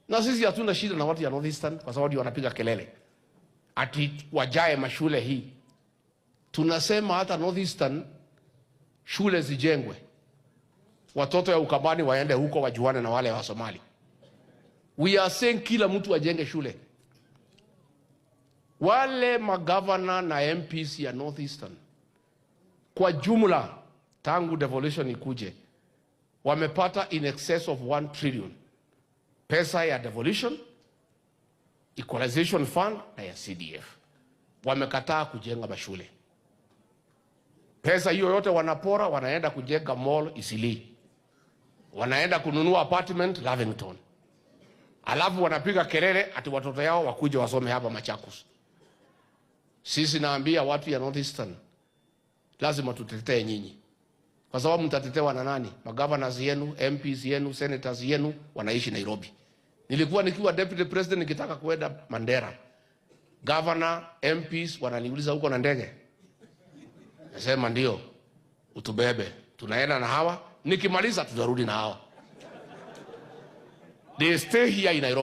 Na sisi hatuna shida na watu ya North Eastern kwa sababu wanapiga kelele ati wajae mashule hii. Tunasema hata North Eastern shule zijengwe, watoto ya Ukambani waende huko wajuane na wale wa Somali. We are saying kila mtu ajenge shule. Wale magavana na MPs ya North Eastern kwa jumla tangu devolution ikuje wamepata in excess of 1 trillion pesa ya devolution, equalization fund na ya CDF. Wamekataa kujenga mashule. Pesa hiyo yote wanapora, wanaenda kujenga mall Eastleigh, wanaenda kununua apartment Lavington, alafu wanapiga kelele ati watoto yao wakuje wasome hapa Machakos. Sisi naambia watu ya North Eastern, lazima tutetee nyinyi, kwa sababu mtatetewa na nani? Magovernors yenu, MPs yenu, senators yenu wanaishi Nairobi. Nilikuwa nikiwa deputy president nikitaka kuenda Mandera, governor, MPs wananiuliza huko na ndege. Nasema ndio, utubebe, tunaenda na hawa, nikimaliza tutarudi na hawa. They stay here in Nairobi.